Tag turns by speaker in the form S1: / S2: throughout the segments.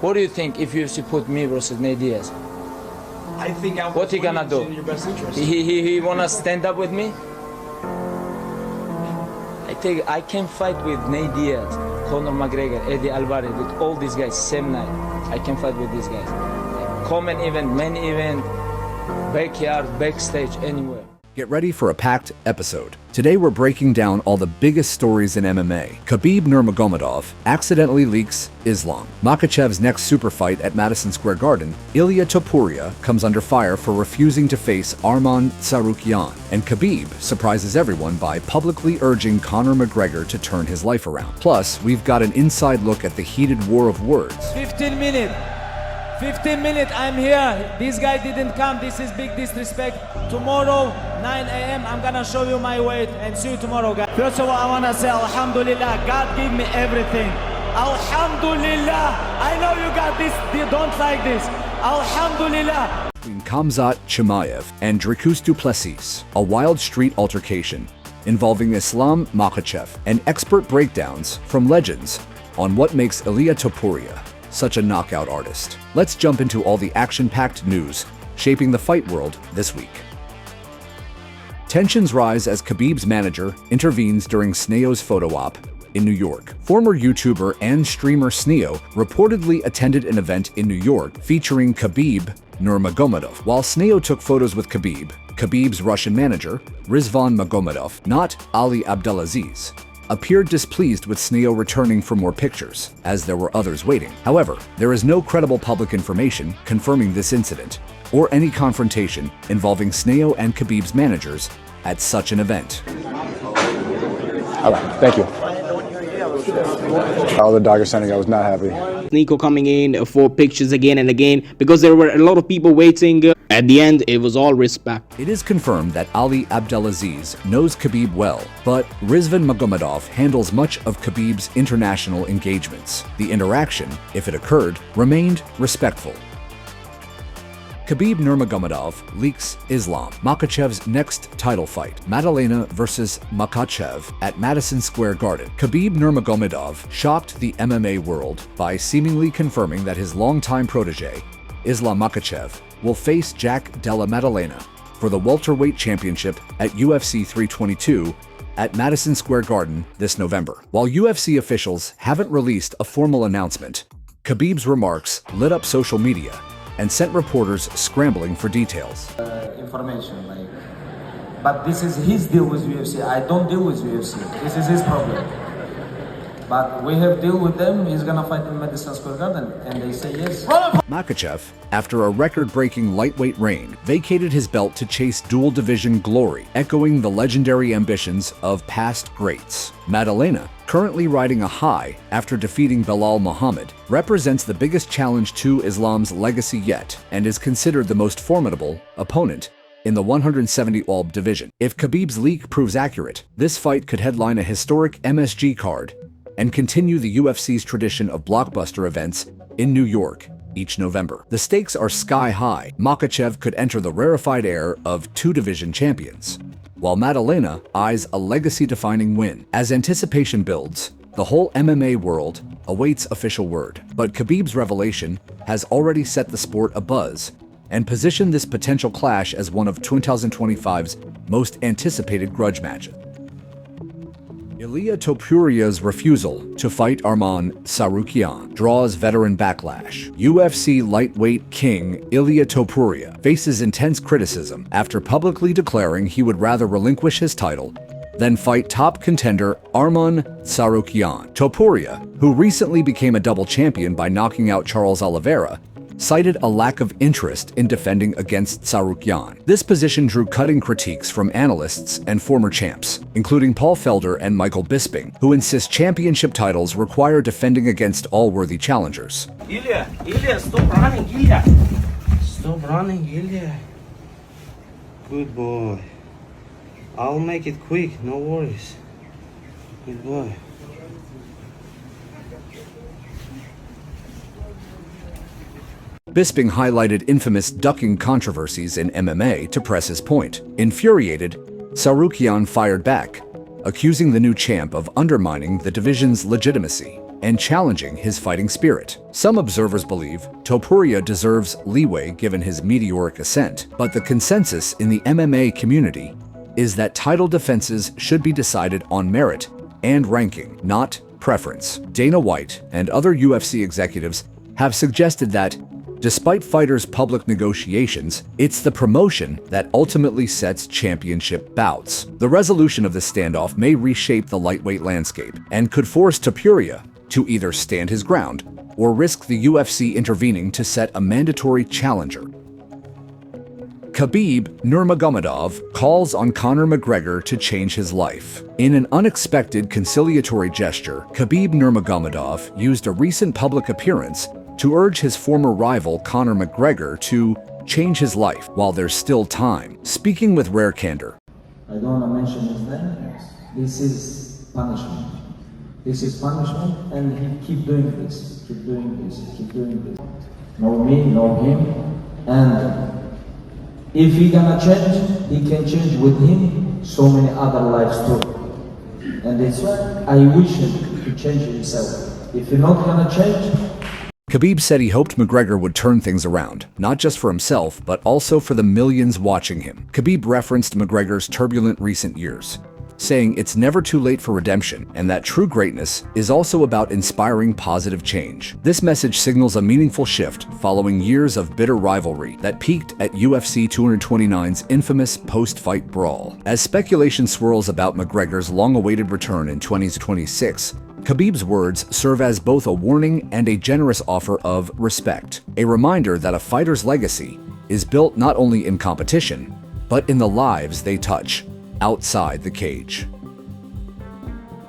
S1: What do you think if UFC put me versus Nate Diaz?
S2: I think I
S1: what he gonna do?
S2: In your best interest.
S1: He wanna stand up with me? I can fight with Nate Diaz, Conor McGregor, Eddie Alvarez, with all these guys same night. I can fight with these guys. Common event, main event, backyard, backstage, anywhere.
S3: Get ready for a packed episode. Today we're breaking down all the biggest stories in MMA. Khabib Nurmagomedov accidentally leaks Islam Makhachev's next super fight at Madison Square Garden. Ilia Topuria comes under fire for refusing to face Arman Tsarukyan. And Khabib surprises everyone by publicly urging Conor McGregor to turn his life around. Plus, we've got an inside look at the heated war of words.
S4: 15 minutes, I'm here. This guy didn't come. This is big disrespect. Tomorrow, 9 a.m., I'm gonna show you my weight and see you tomorrow, guys. First of all, I wanna say, Alhamdulillah, God gave me everything. Alhamdulillah. I know you got this, you don't like this. Alhamdulillah.
S3: Between Khamzat, Chimaev, and Dricus du Plessis, a wild street altercation involving Islam Makhachev, and expert breakdowns from legends on what makes Ilia Topuria such a knockout artist. Let's jump into all the action-packed news shaping the fight world this week. Tensions rise as Khabib's manager intervenes during Sneo's photo op in New York. Former YouTuber and streamer Sneo reportedly attended an event in New York featuring Khabib Nurmagomedov. While Sneo took photos with Khabib, Khabib's Russian manager, Islam Makhachev, not Ali Abdelaziz, appeared displeased with Sneo returning for more pictures, as there were others waiting. However, there is no credible public information confirming this incident or any confrontation involving Sneo and Khabib's managers at such an event.
S5: All right, thank you. All the doctors saying I was not happy.
S6: Nico coming in for pictures again and again because there were a lot of people waiting. At the end, it was all respect.
S3: It is confirmed that Ali Abdelaziz knows Khabib well, but Islam Makhachev handles much of Khabib's international engagements. The interaction, if it occurred, remained respectful. Khabib Nurmagomedov leaks Islam Makhachev's next title fight, Madalena versus Makhachev at Madison Square Garden. Khabib Nurmagomedov shocked the MMA world by seemingly confirming that his longtime protege, Islam Makhachev, will face Jack Della Maddalena for the welterweight championship at UFC 322 at Madison Square Garden this November. While UFC officials haven't released a formal announcement, Khabib's remarks lit up social media and sent reporters scrambling for details.
S1: Information, but this is his deal with UFC. I don't deal with UFC. This is his problem. But we have deal with them. He's gonna fight in Madison Square Garden, and they say yes.
S3: Makhachev, after a record-breaking lightweight reign, vacated his belt to chase dual-division glory, echoing the legendary ambitions of past greats. Maddalena, currently riding a high after defeating Belal Muhammad, represents the biggest challenge to Islam's legacy yet and is considered the most formidable opponent in the 170-ALB division. If Khabib's leak proves accurate, this fight could headline a historic MSG card and continue the UFC's tradition of blockbuster events in New York each November. The stakes are sky high. Makhachev could enter the rarefied air of two division champions, while Maddalena eyes a legacy-defining win. As anticipation builds, the whole MMA world awaits official word. But Khabib's revelation has already set the sport abuzz and positioned this potential clash as one of 2025's most anticipated grudge matches. Ilia Topuria's refusal to fight Arman Sarukan draws veteran backlash. UFC lightweight king Ilia Topuria faces intense criticism after publicly declaring he would rather relinquish his title than fight top contender Arman Sarukan. Topuria, who recently became a double champion by knocking out Charles Oliveira, cited a lack of interest in defending against Tsarukyan. This position drew cutting critiques from analysts and former champs, including Paul Felder and Michael Bisping, who insist championship titles require defending against all worthy challengers.
S2: Ilia, stop running, Ilia. Stop running, Ilia.
S7: Good boy. I'll make it quick, no worries. Good boy.
S3: Bisping highlighted infamous ducking controversies in MMA to press his point. Infuriated, Sarukan fired back, accusing the new champ of undermining the division's legitimacy. and challenging his fighting spirit. Some observers believe Topuria deserves leeway given his meteoric ascent, but the consensus in the MMA community is that title defenses should be decided on merit and ranking, not preference. Dana White and other UFC executives have suggested that, despite fighters' public negotiations, it's the promotion that ultimately sets championship bouts. The resolution of this standoff may reshape the lightweight landscape and could force Topuria to either stand his ground or risk the UFC intervening to set a mandatory challenger. Khabib Nurmagomedov calls on Conor McGregor to change his life. In an unexpected conciliatory gesture, Khabib Nurmagomedov used a recent public appearance to urge his former rival Conor McGregor to change his life while there's still time. Speaking with rare candor,
S8: I don't want to mention his name. This is punishment. This is punishment, and he keep doing this, keep doing this, keep doing this. Know me, know him, and if he gonna change, he can change with him so many other lives too. And that's why I wish him to change himself. If he's not gonna change.
S3: Khabib said he hoped McGregor would turn things around, not just for himself, but also for the millions watching him. Khabib referenced McGregor's turbulent recent years, saying it's never too late for redemption and that true greatness is also about inspiring positive change. This message signals a meaningful shift following years of bitter rivalry that peaked at UFC 229's infamous post-fight brawl. As speculation swirls about McGregor's long-awaited return in 2026, Khabib's words serve as both a warning and a generous offer of respect, a reminder that a fighter's legacy is built not only in competition, but in the lives they touch outside the cage.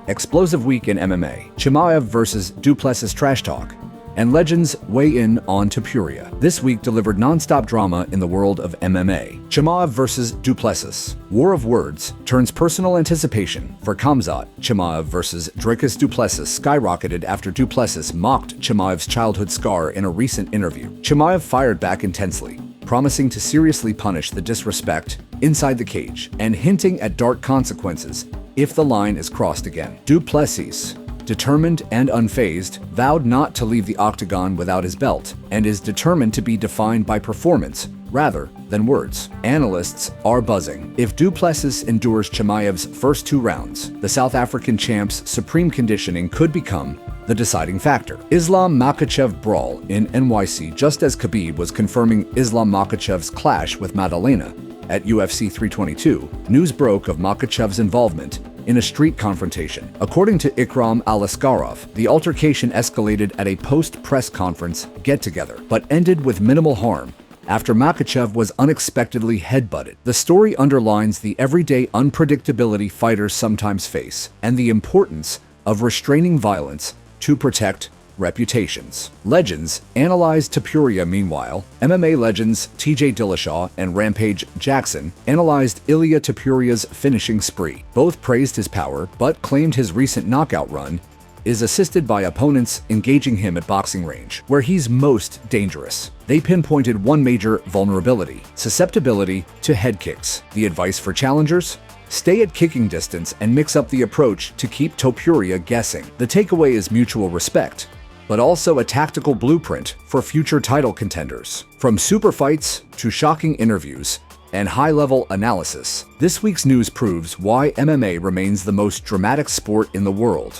S3: Explosive week in MMA. Chimaev versus Duplessis trash talk, and legends weigh in on Topuria. This week delivered non-stop drama in the world of MMA. Chimaev versus Duplessis. War of words turns personal anticipation for Khamzat. Chimaev versus Dricus Duplessis skyrocketed after Duplessis mocked Chimaev's childhood scar in a recent interview. Chimaev fired back intensely, promising to seriously punish the disrespect inside the cage and hinting at dark consequences if the line is crossed again. Duplessis, determined and unfazed, vowed not to leave the octagon without his belt and is determined to be defined by performance rather than words. Analysts are buzzing. If Duplessis endures Chimaev's first 2 rounds, the South African champ's supreme conditioning could become the deciding factor. Islam Makhachev brawl in NYC, just as Khabib was confirming Islam Makhachev's clash with Madalena at UFC 322, news broke of Makhachev's involvement in a street confrontation. According to Ikram Aliskarov, the altercation escalated at a post-press conference get-together, but ended with minimal harm after Makhachev was unexpectedly headbutted. The story underlines the everyday unpredictability fighters sometimes face and the importance of restraining violence to protect reputations. Legends analyzed Topuria. Meanwhile, MMA legends TJ Dillashaw and Rampage Jackson analyzed Ilia Topuria's finishing spree. Both praised his power, but claimed his recent knockout run is assisted by opponents engaging him at boxing range, where he's most dangerous. They pinpointed one major vulnerability: susceptibility to head kicks. The advice for challengers? Stay at kicking distance and mix up the approach to keep Topuria guessing. The takeaway is mutual respect, but also a tactical blueprint for future title contenders. From super fights to shocking interviews and high-level analysis, this week's news proves why MMA remains the most dramatic sport in the world.